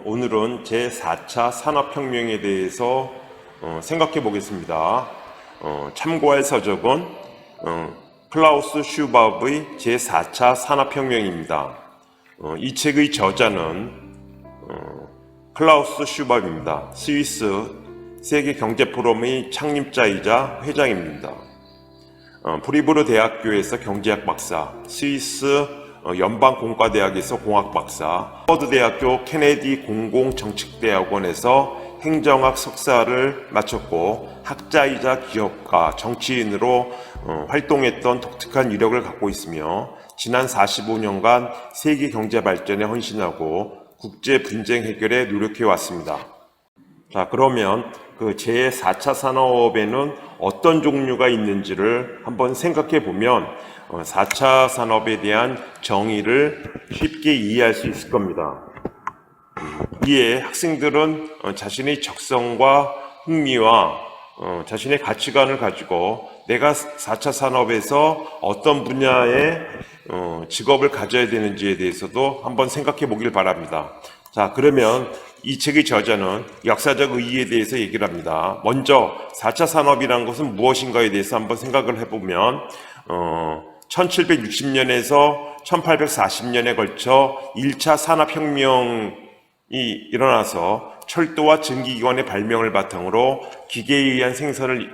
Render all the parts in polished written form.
오늘은 제4차 산업혁명에 대해서 생각해 보겠습니다. 참고할 서적은 클라우스 슈바브의 제4차 산업혁명입니다. 이 책의 저자는 클라우스 슈바브입니다. 스위스 세계경제포럼의 창립자이자 회장입니다. 프리부르 대학교에서 경제학 박사, 스위스 연방공과대학에서 공학 박사, 하버드 대학교 케네디 공공정책대학원에서 행정학 석사를 마쳤고 학자이자 기업가, 정치인으로 활동했던 독특한 이력을 갖고 있으며 지난 45년간 세계 경제 발전에 헌신하고 국제 분쟁 해결에 노력해 왔습니다. 자, 그러면 그 제4차 산업에는 어떤 종류가 있는지를 한번 생각해 보면 4차 산업에 대한 정의를 쉽게 이해할 수 있을 겁니다. 이에 학생들은 자신의 적성과 흥미와 자신의 가치관을 가지고 내가 4차 산업에서 어떤 분야의 직업을 가져야 되는지에 대해서도 한번 생각해 보길 바랍니다. 자, 그러면 이 책의 저자는 역사적 의의에 대해서 얘기를 합니다. 먼저 4차 산업이라는 것은 무엇인가에 대해서 한번 생각을 해보면 1760년에서 1840년에 걸쳐 1차 산업혁명이 일어나서 철도와 전기기관의 발명을 바탕으로 기계에 의한 생산을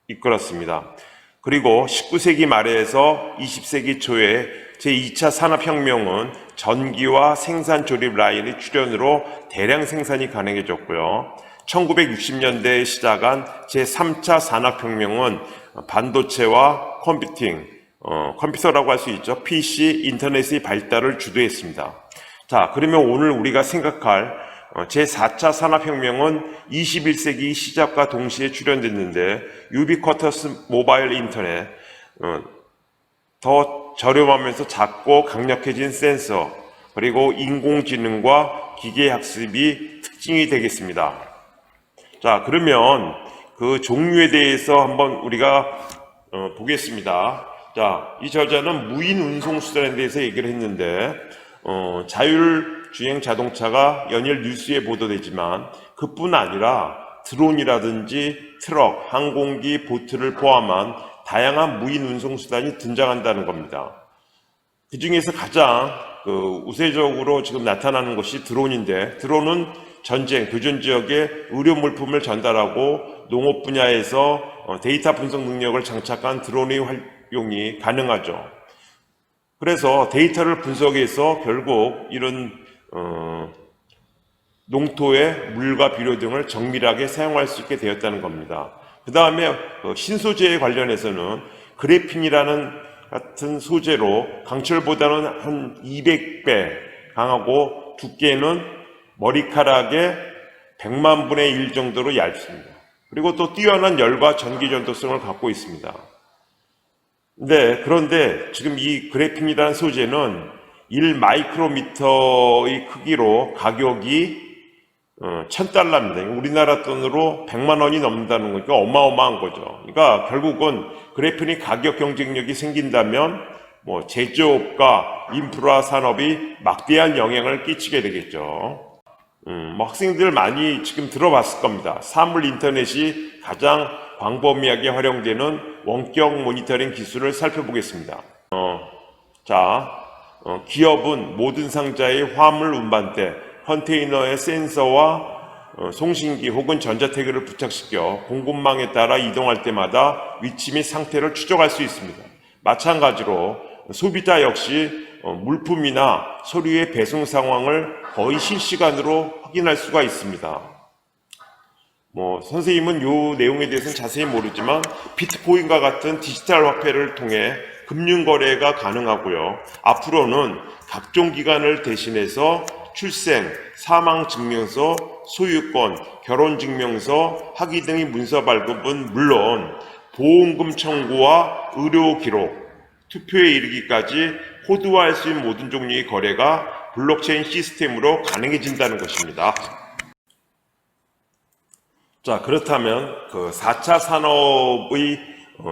이끌었습니다. 그리고 19세기 말에서 20세기 초에 제2차 산업혁명은 전기와 생산 조립 라인의 출현으로 대량 생산이 가능해졌고요. 1960년대에 시작한 제3차 산업혁명은 반도체와 컴퓨터라고 할 수 있죠. PC, 인터넷의 발달을 주도했습니다. 자, 그러면 오늘 우리가 생각할 제4차 산업혁명은 21세기 시작과 동시에 출현됐는데 유비쿼터스 모바일 인터넷, 더 저렴하면서 작고 강력해진 센서, 그리고 인공지능과 기계학습이 특징이 되겠습니다. 자, 그러면 그 종류에 대해서 한번 우리가 보겠습니다. 자, 이 저자는 무인 운송 수단에 대해서 얘기를 했는데 자율주행 자동차가 연일 뉴스에 보도되지만 그뿐 아니라 드론이라든지 트럭, 항공기, 보트를 포함한 다양한 무인 운송 수단이 등장한다는 겁니다. 그 중에서 가장 우세적으로 지금 나타나는 것이 드론인데, 드론은 전쟁, 교전 지역에 의료 물품을 전달하고 농업 분야에서 데이터 분석 능력을 장착한 드론의 활용이 가능하죠. 그래서 데이터를 분석해서 결국 이런 농토의 물과 비료 등을 정밀하게 사용할 수 있게 되었다는 겁니다. 그 다음에 신소재에 관련해서는 그래핀이라는 같은 소재로 강철보다는 한 200배 강하고 두께는 머리카락의 100만 분의 1 정도로 얇습니다. 그리고 또 뛰어난 열과 전기 전도성을 갖고 있습니다. 그런데 지금 이 그래핀이라는 소재는 1마이크로미터의 크기로 가격이 $1,000입니다. 우리나라 돈으로 100만 원이 넘는다는 거니까 어마어마한 거죠. 그러니까 결국은 그래핀이 가격 경쟁력이 생긴다면 제조업과 인프라 산업이 막대한 영향을 끼치게 되겠죠. 학생들 많이 지금 들어봤을 겁니다. 사물 인터넷이 가장 광범위하게 활용되는 원격 모니터링 기술을 살펴보겠습니다. 기업은 모든 상자의 화물 운반대, 컨테이너에 센서와 송신기 혹은 전자태그를 부착시켜 공급망에 따라 이동할 때마다 위치 및 상태를 추적할 수 있습니다. 마찬가지로 소비자 역시 물품이나 서류의 배송 상황을 거의 실시간으로 확인할 수가 있습니다. 선생님은 이 내용에 대해서는 자세히 모르지만 비트코인과 같은 디지털 화폐를 통해 금융거래가 가능하고요. 앞으로는 각종 기관을 대신해서 출생, 사망증명서, 소유권, 결혼증명서, 학위 등의 문서 발급은 물론 보험금 청구와 의료기록, 투표에 이르기까지 코드화할 수 있는 모든 종류의 거래가 블록체인 시스템으로 가능해진다는 것입니다. 자, 그렇다면 4차 산업의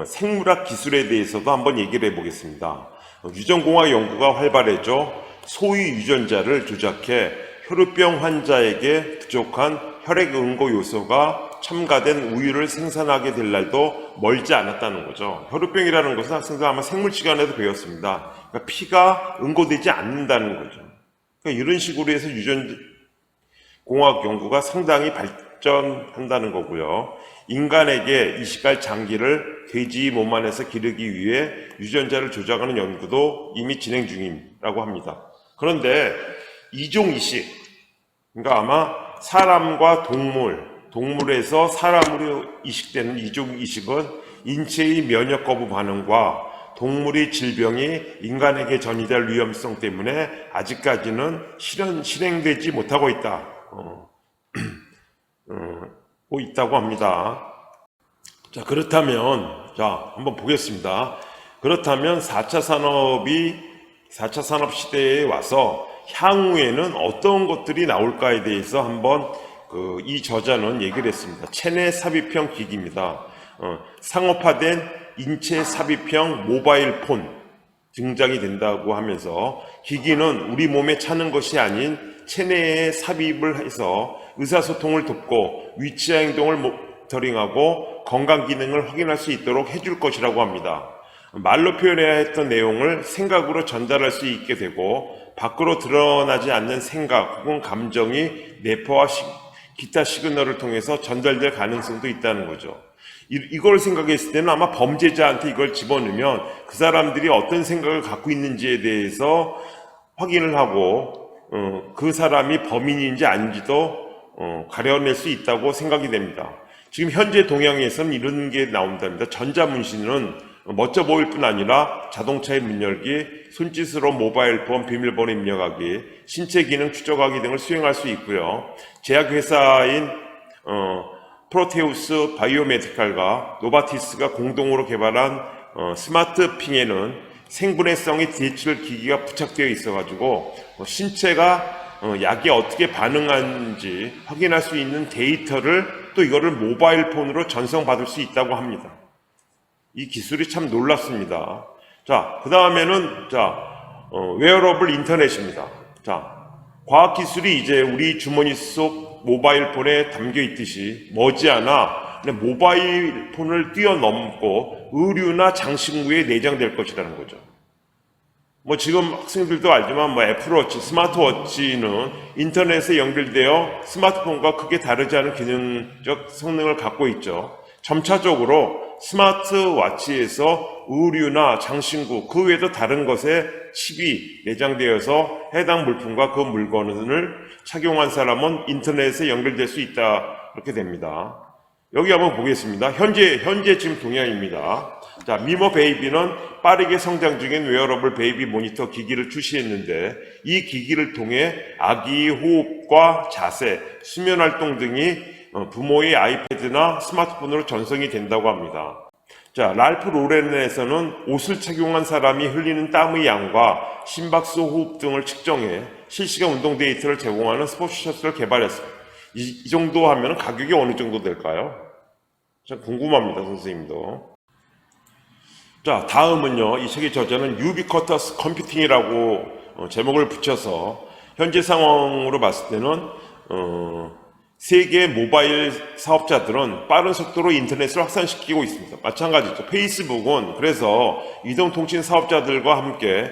생물학 기술에 대해서도 한번 얘기를 해보겠습니다. 유전공학 연구가 활발해져 소위 유전자를 조작해 혈우병 환자에게 부족한 혈액 응고 요소가 첨가된 우유를 생산하게 될 날도 멀지 않았다는 거죠. 혈우병이라는 것은 학생들 아마 생물 시간에도 배웠습니다. 그러니까 피가 응고되지 않는다는 거죠. 그러니까 이런 식으로 해서 유전공학 연구가 상당히 발전한다는 거고요. 인간에게 이식할 장기를 돼지 몸 안에서 기르기 위해 유전자를 조작하는 연구도 이미 진행 중이라고 합니다. 그런데 이종 이식, 그러니까 아마 사람과 동물에서 사람으로 이식되는 이종 이식은 인체의 면역 거부 반응과 동물의 질병이 인간에게 전이될 위험성 때문에 아직까지는 실행되지 못하고 있다고 합니다. 자, 그렇다면, 한번 보겠습니다. 그렇다면 4차 산업 시대에 와서 향후에는 어떤 것들이 나올까에 대해서 한번 이 저자는 얘기를 했습니다. 체내 삽입형 기기입니다. 상업화된 인체 삽입형 모바일 폰 등장이 된다고 하면서 기기는 우리 몸에 차는 것이 아닌 체내에 삽입을 해서 의사소통을 돕고 위치 행동을 모니터링하고 건강 기능을 확인할 수 있도록 해줄 것이라고 합니다. 말로 표현해야 했던 내용을 생각으로 전달할 수 있게 되고 밖으로 드러나지 않는 생각 혹은 감정이 뇌파와 기타 시그널을 통해서 전달될 가능성도 있다는 거죠. 이걸 생각했을 때는 아마 범죄자한테 이걸 집어넣으면 그 사람들이 어떤 생각을 갖고 있는지에 대해서 확인을 하고 그 사람이 범인인지 아닌지도 가려낼 수 있다고 생각이 됩니다. 지금 현재 동양에서는 이런 게 나온답니다. 전자문신은 멋져 보일 뿐 아니라 자동차의 문 열기, 손짓으로 모바일폰 비밀번호 입력하기, 신체 기능 추적하기 등을 수행할 수 있고요. 제약회사인 프로테우스 바이오메디칼과 노바티스가 공동으로 개발한 스마트 핑에는 생분해성의 대출 기기가 부착되어 있어가지고 신체가 약에 어떻게 반응하는지 확인할 수 있는 데이터를 또 이거를 모바일 폰으로 전송받을 수 있다고 합니다. 이 기술이 참 놀랍습니다. 자, 그 다음에는 웨어러블 인터넷입니다. 과학기술이 이제 우리 주머니 속 모바일 폰에 담겨 있듯이 머지않아 모바일 폰을 뛰어넘고 의류나 장신구에 내장될 것이라는 거죠. 지금 학생들도 알지만 애플워치, 스마트워치는 인터넷에 연결되어 스마트폰과 크게 다르지 않은 기능적 성능을 갖고 있죠. 점차적으로 스마트워치에서 의류나 장신구, 그 외에도 다른 것에 칩이 내장되어서 해당 물품과 그 물건을 착용한 사람은 인터넷에 연결될 수 있다, 이렇게 됩니다. 여기 한번 보겠습니다. 현재 지금 동향입니다. 자, 미모 베이비는 빠르게 성장 중인 웨어러블 베이비 모니터 기기를 출시했는데 이 기기를 통해 아기의 호흡과 자세, 수면 활동 등이 부모의 아이패드나 스마트폰으로 전송이 된다고 합니다. 자, 랄프 로렌에서는 옷을 착용한 사람이 흘리는 땀의 양과 심박수, 호흡 등을 측정해 실시간 운동 데이터를 제공하는 스포츠 셔츠를 개발했습니다. 이 정도 하면 가격이 어느 정도 될까요? 참 궁금합니다, 선생님도. 자, 다음은요, 이 책의 저자는 유비쿼터스 컴퓨팅이라고 제목을 붙여서 현재 상황으로 봤을 때는 세계 모바일 사업자들은 빠른 속도로 인터넷을 확산시키고 있습니다. 마찬가지죠. 페이스북은 그래서 이동통신 사업자들과 함께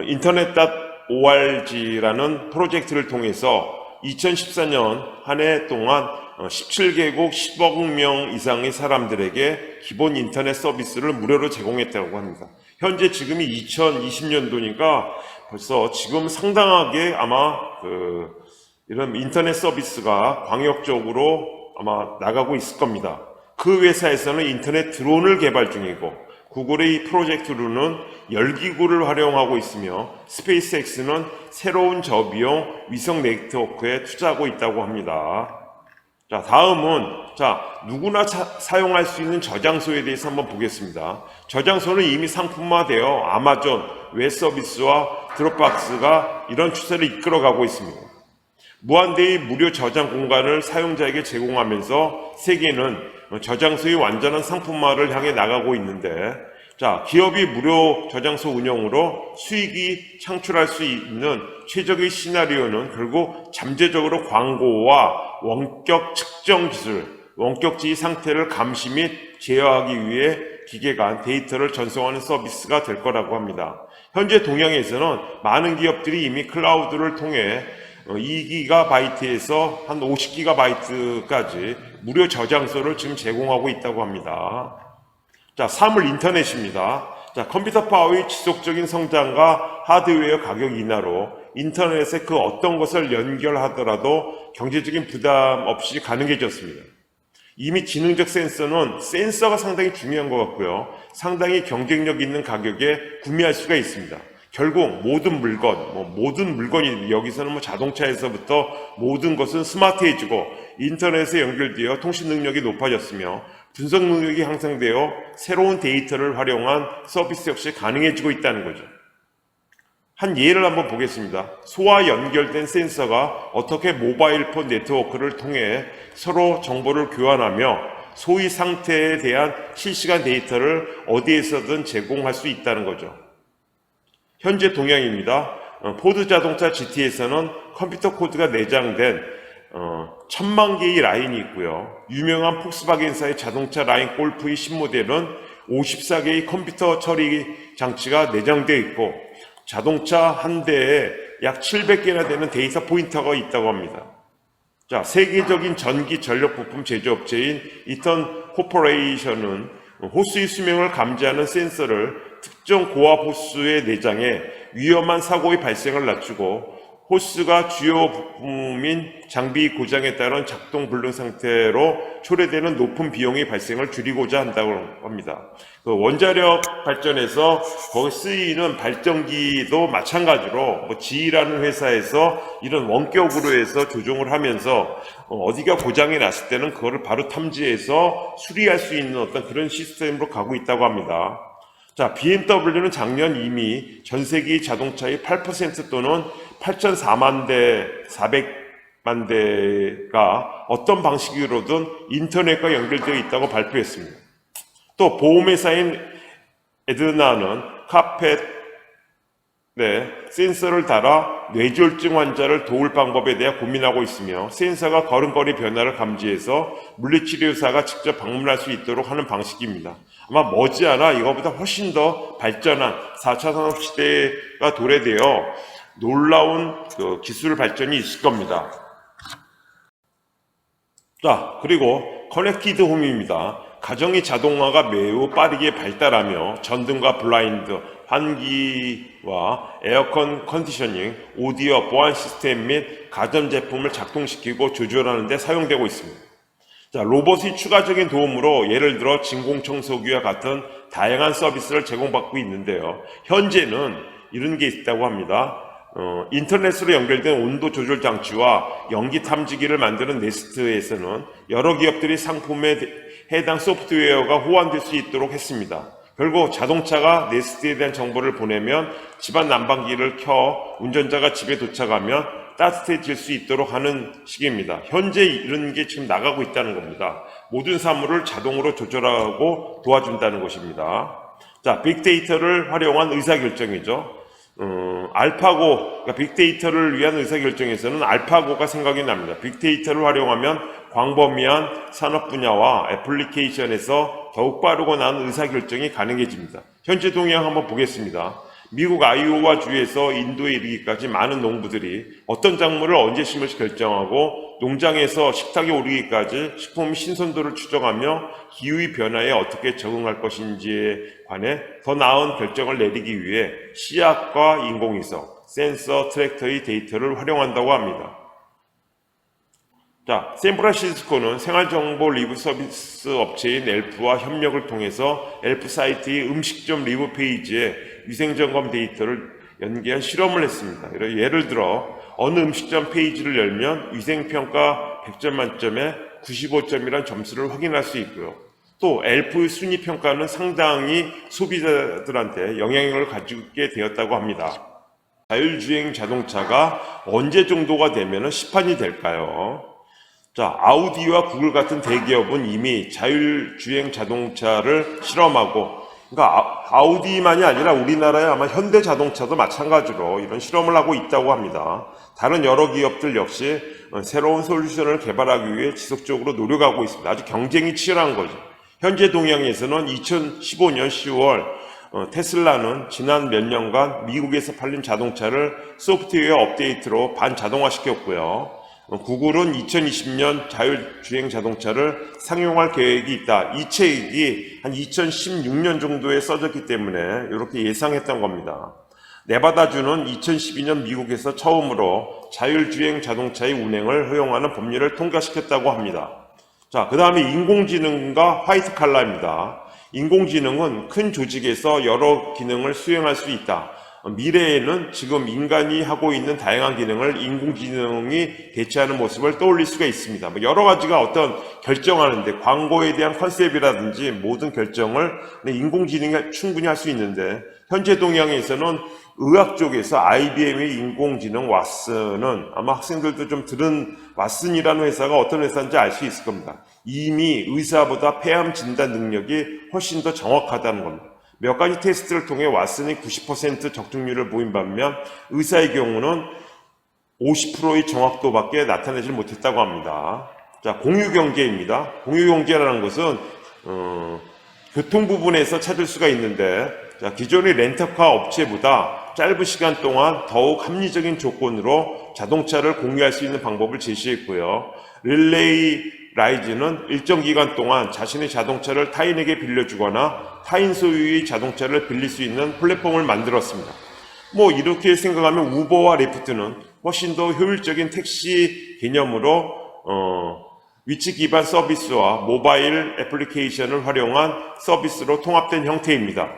인터넷.org라는 프로젝트를 통해서 2014년 한 해 동안 17개국 10억 명 이상의 사람들에게 기본 인터넷 서비스를 무료로 제공했다고 합니다. 현재 지금이 2020년도니까 벌써 지금 상당하게 아마 이런 인터넷 서비스가 광역적으로 아마 나가고 있을 겁니다. 그 회사에서는 인터넷 드론을 개발 중이고 구글의 프로젝트로는 열기구를 활용하고 있으며 스페이스X는 새로운 저비용 위성 네트워크에 투자하고 있다고 합니다. 자, 다음은 누구나 사용할 수 있는 저장소에 대해서 한번 보겠습니다. 저장소는 이미 상품화되어 아마존, 웹서비스와 드롭박스가 이런 추세를 이끌어가고 있습니다. 무한대의 무료 저장 공간을 사용자에게 제공하면서 세계는 저장소의 완전한 상품화를 향해 나가고 있는데 자, 기업이 무료 저장소 운영으로 수익이 창출할 수 있는 최적의 시나리오는 결국 잠재적으로 광고와 원격 측정 기술, 원격지 상태를 감시 및 제어하기 위해 기계 간 데이터를 전송하는 서비스가 될 거라고 합니다. 현재 동양에서는 많은 기업들이 이미 클라우드를 통해 2GB에서 한 50GB까지 무료 저장소를 지금 제공하고 있다고 합니다. 자, 3을 인터넷입니다. 자, 컴퓨터 파워의 지속적인 성장과 하드웨어 가격 인하로 인터넷에 그 어떤 것을 연결하더라도 경제적인 부담 없이 가능해졌습니다. 이미 지능적 센서가 상당히 중요한 것 같고요. 상당히 경쟁력 있는 가격에 구매할 수가 있습니다. 결국 모든 물건이 여기서는 자동차에서부터 모든 것은 스마트해지고 인터넷에 연결되어 통신 능력이 높아졌으며 분석 능력이 향상되어 새로운 데이터를 활용한 서비스 역시 가능해지고 있다는 거죠. 한 예를 한번 보겠습니다. 소와 연결된 센서가 어떻게 모바일 폰 네트워크를 통해 서로 정보를 교환하며 소의 상태에 대한 실시간 데이터를 어디에서든 제공할 수 있다는 거죠. 현재 동향입니다. 포드 자동차 GT에서는 컴퓨터 코드가 내장된 1000만 개의 라인이 있고요. 유명한 폭스바겐사의 자동차 라인 골프의 신모델은 54개의 컴퓨터 처리 장치가 내장되어 있고 자동차 한 대에 약 700개나 되는 데이터 포인터가 있다고 합니다. 자, 세계적인 전기 전력 부품 제조업체인 이턴 코퍼레이션은 호스의 수명을 감지하는 센서를 특정 고압 호스에 내장해 위험한 사고의 발생을 낮추고 호스가 주요 부품인 장비 고장에 따른 작동 불능 상태로 초래되는 높은 비용의 발생을 줄이고자 한다고 합니다. 그 원자력 발전에서 거기 쓰이는 발전기도 마찬가지로 GE라는 회사에서 이런 원격으로 해서 조종을 하면서 어디가 고장이 났을 때는 그거를 바로 탐지해서 수리할 수 있는 어떤 그런 시스템으로 가고 있다고 합니다. 자, BMW는 작년 이미 전 세계 자동차의 8% 또는 8,004만 대, 400만 대가 어떤 방식으로든 인터넷과 연결되어 있다고 발표했습니다. 또 보험회사인 에드나는 카펫 센서를 달아 뇌졸중 환자를 도울 방법에 대해 고민하고 있으며 센서가 걸음걸이 변화를 감지해서 물리치료사가 직접 방문할 수 있도록 하는 방식입니다. 아마 머지않아 이거보다 훨씬 더 발전한 4차 산업시대가 도래되어 놀라운 기술 발전이 있을 겁니다. 자, 그리고 커넥티드 홈입니다. 가정의 자동화가 매우 빠르게 발달하며 전등과 블라인드, 환기와 에어컨 컨디셔닝, 오디오 보안 시스템 및 가전제품을 작동시키고 조절하는 데 사용되고 있습니다. 자, 로봇의 추가적인 도움으로 예를 들어 진공청소기와 같은 다양한 서비스를 제공받고 있는데요. 현재는 이런 게 있다고 합니다. 인터넷으로 연결된 온도 조절 장치와 연기 탐지기를 만드는 네스트에서는 여러 기업들이 상품에 해당 소프트웨어가 호환될 수 있도록 했습니다. 결국 자동차가 네스트에 대한 정보를 보내면 집안 난방기를 켜 운전자가 집에 도착하면 따뜻해질 수 있도록 하는 식입니다. 현재 이런 게 지금 나가고 있다는 겁니다. 모든 사물을 자동으로 조절하고 도와준다는 것입니다. 자, 빅데이터를 활용한 의사결정이죠. 알파고, 그러니까 빅데이터를 위한 의사결정에서는 알파고가 생각이 납니다. 빅데이터를 활용하면 광범위한 산업 분야와 애플리케이션에서 더욱 빠르고 나은 의사결정이 가능해집니다. 현재 동향 한번 보겠습니다. 미국 아이오와 주에서 인도에 이르기까지 많은 농부들이 어떤 작물을 언제 심을지 결정하고 농장에서 식탁에 오르기까지 식품 신선도를 추정하며 기후의 변화에 어떻게 적응할 것인지에 관해 더 나은 결정을 내리기 위해 씨앗과 인공위성, 센서, 트랙터의 데이터를 활용한다고 합니다. 자, 샌프란시스코는 생활정보 리뷰 서비스 업체인 엘프와 협력을 통해서 엘프 사이트의 음식점 리뷰 페이지에 위생점검 데이터를 연계한 실험을 했습니다. 예를 들어 어느 음식점 페이지를 열면 위생평가 100점 만점에 95점이란 점수를 확인할 수 있고요. 또 엘프의 순위평가는 상당히 소비자들한테 영향력을 가지게 되었다고 합니다. 자율주행 자동차가 언제 정도가 되면 시판이 될까요? 자, 아우디와 구글 같은 대기업은 이미 자율주행 자동차를 실험하고 그러니까 아우디만이 아니라 우리나라의 아마 현대자동차도 마찬가지로 이런 실험을 하고 있다고 합니다. 다른 여러 기업들 역시 새로운 솔루션을 개발하기 위해 지속적으로 노력하고 있습니다. 아주 경쟁이 치열한 거죠. 현재 동양에서는 2015년 10월 테슬라는 지난 몇 년간 미국에서 팔린 자동차를 소프트웨어 업데이트로 반자동화시켰고요. 구글은 2020년 자율주행 자동차를 상용할 계획이 있다. 이 책이 한 2016년 정도에 써졌기 때문에 이렇게 예상했던 겁니다. 네바다주는 2012년 미국에서 처음으로 자율주행 자동차의 운행을 허용하는 법률을 통과시켰다고 합니다. 자, 그 다음에 인공지능과 화이트 칼라입니다. 인공지능은 큰 조직에서 여러 기능을 수행할 수 있다. 미래에는 지금 인간이 하고 있는 다양한 기능을 인공지능이 대체하는 모습을 떠올릴 수가 있습니다. 여러 가지가 어떤 결정하는데 광고에 대한 컨셉이라든지 모든 결정을 인공지능이 충분히 할 수 있는데 현재 동양에서는 의학 쪽에서 IBM의 인공지능 왓슨은 아마 학생들도 좀 들은 왓슨이라는 회사가 어떤 회사인지 알 수 있을 겁니다. 이미 의사보다 폐암 진단 능력이 훨씬 더 정확하다는 겁니다. 몇 가지 테스트를 통해 왓슨이 90% 적중률을 보인 반면 의사의 경우는 50%의 정확도밖에 나타내지 못했다고 합니다. 자, 공유경제입니다. 공유경제라는 것은 교통 부분에서 찾을 수가 있는데 자, 기존의 렌터카 업체보다 짧은 시간 동안 더욱 합리적인 조건으로 자동차를 공유할 수 있는 방법을 제시했고요. 릴레이 라이즈는 일정 기간 동안 자신의 자동차를 타인에게 빌려주거나 타인 소유의 자동차를 빌릴 수 있는 플랫폼을 만들었습니다. 이렇게 생각하면 우버와 리프트는 훨씬 더 효율적인 택시 개념으로 위치 기반 서비스와 모바일 애플리케이션을 활용한 서비스로 통합된 형태입니다.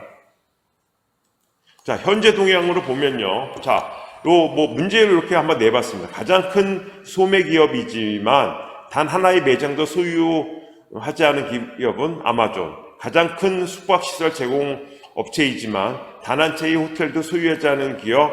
자, 현재 동향으로 보면요. 자, 문제를 이렇게 한번 내봤습니다. 가장 큰 소매 기업이지만 단 하나의 매장도 소유하지 않은 기업은 아마존. 가장 큰 숙박시설 제공 업체이지만 단 한 채의 호텔도 소유하지 않은 기업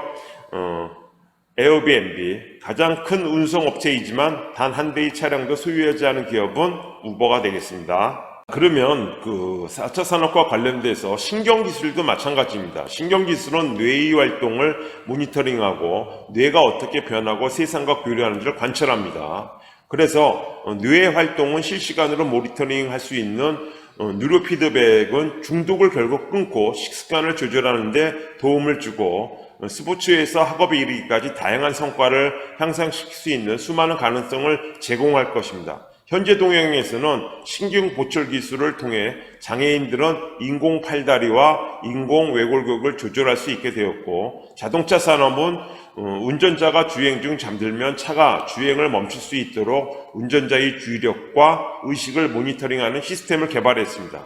에어비앤비. 가장 큰 운송업체이지만 단 한 대의 차량도 소유하지 않은 기업은 우버가 되겠습니다. 그러면 4차 산업과 관련돼서 신경기술도 마찬가지입니다. 신경기술은 뇌의 활동을 모니터링하고 뇌가 어떻게 변하고 세상과 교류하는지를 관찰합니다. 그래서 뇌의 활동은 실시간으로 모니터링 할 수 있는 뉴로 피드백은 중독을 결국 끊고 식습관을 조절하는 데 도움을 주고 스포츠에서 학업에 이르기까지 다양한 성과를 향상시킬 수 있는 수많은 가능성을 제공할 것입니다. 현재 동양에서는 신경 보철 기술을 통해 장애인들은 인공 팔다리와 인공 외골격을 조절할 수 있게 되었고 자동차 산업은 운전자가 주행 중 잠들면 차가 주행을 멈출 수 있도록 운전자의 주의력과 의식을 모니터링하는 시스템을 개발했습니다.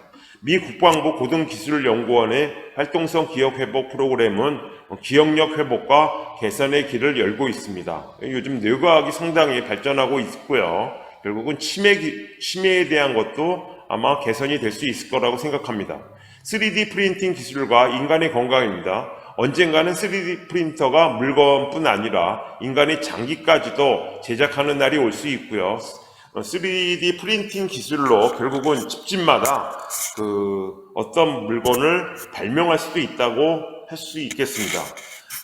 미 국방부 고등기술연구원의 활동성 기억회복 프로그램은 기억력 회복과 개선의 길을 열고 있습니다. 요즘 뇌과학이 상당히 발전하고 있고요. 결국은 치매에 대한 것도 아마 개선이 될 수 있을 거라고 생각합니다. 3D 프린팅 기술과 인간의 건강입니다. 언젠가는 3D 프린터가 물건뿐 아니라 인간의 장기까지도 제작하는 날이 올 수 있고요. 3D 프린팅 기술로 결국은 집집마다 어떤 물건을 발명할 수도 있다고 할 수 있겠습니다.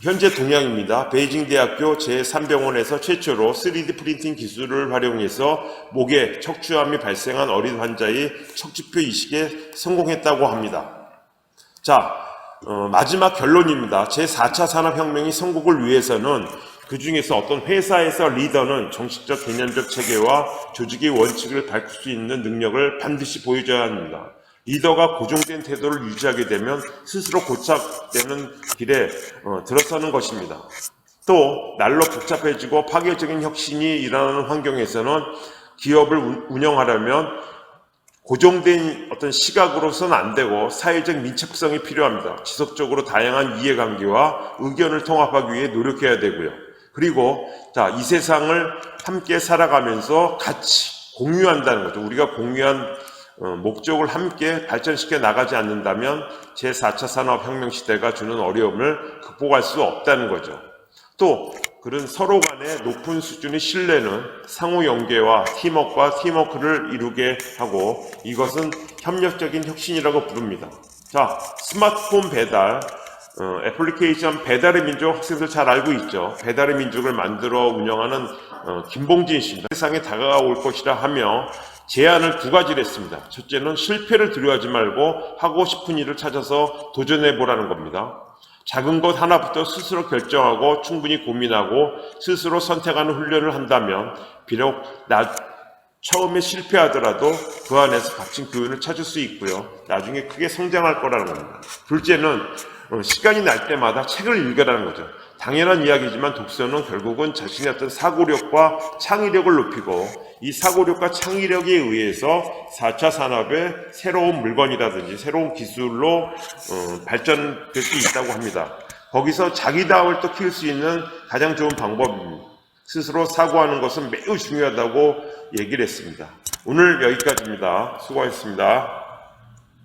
현재 동향입니다. 베이징 대학교 제3병원에서 최초로 3D 프린팅 기술을 활용해서 목에 척추암이 발생한 어린 환자의 척추표 이식에 성공했다고 합니다. 자, 마지막 결론입니다. 제4차 산업혁명의 성공을 위해서는 그 중에서 어떤 회사에서 리더는 정식적 개념적 체계와 조직의 원칙을 밝힐 수 있는 능력을 반드시 보여줘야 합니다. 리더가 고정된 태도를 유지하게 되면 스스로 고착되는 길에 들어서는 것입니다. 또 날로 복잡해지고 파괴적인 혁신이 일어나는 환경에서는 기업을 운영하려면 고정된 어떤 시각으로서는 안 되고 사회적 민첩성이 필요합니다. 지속적으로 다양한 이해관계와 의견을 통합하기 위해 노력해야 되고요. 그리고 이 세상을 함께 살아가면서 같이 공유한다는 거죠. 우리가 공유한 목적을 함께 발전시켜 나가지 않는다면 제4차 산업혁명 시대가 주는 어려움을 극복할 수 없다는 거죠. 또 그런 서로 간의 높은 수준의 신뢰는 상호 연계와 팀워크를 이루게 하고 이것은 협력적인 혁신이라고 부릅니다. 자, 스마트폰 배달, 애플리케이션 배달의 민족 학생들 잘 알고 있죠. 배달의 민족을 만들어 운영하는 김봉진 씨입니다. 세상에 다가올 것이라 하며 제안을 두 가지를 했습니다. 첫째는 실패를 두려워하지 말고 하고 싶은 일을 찾아서 도전해 보라는 겁니다. 작은 것 하나부터 스스로 결정하고 충분히 고민하고 스스로 선택하는 훈련을 한다면 비록 처음에 실패하더라도 그 안에서 값진 교훈을 찾을 수 있고요. 나중에 크게 성장할 거라는 겁니다. 둘째는 시간이 날 때마다 책을 읽으라는 거죠. 당연한 이야기지만 독서는 결국은 자신의 어떤 사고력과 창의력을 높이고 이 사고력과 창의력에 의해서 4차 산업의 새로운 물건이라든지 새로운 기술로 발전될 수 있다고 합니다. 거기서 자기다움을 또 키울 수 있는 가장 좋은 방법입니다. 스스로 사고하는 것은 매우 중요하다고 얘기를 했습니다. 오늘 여기까지입니다. 수고하셨습니다.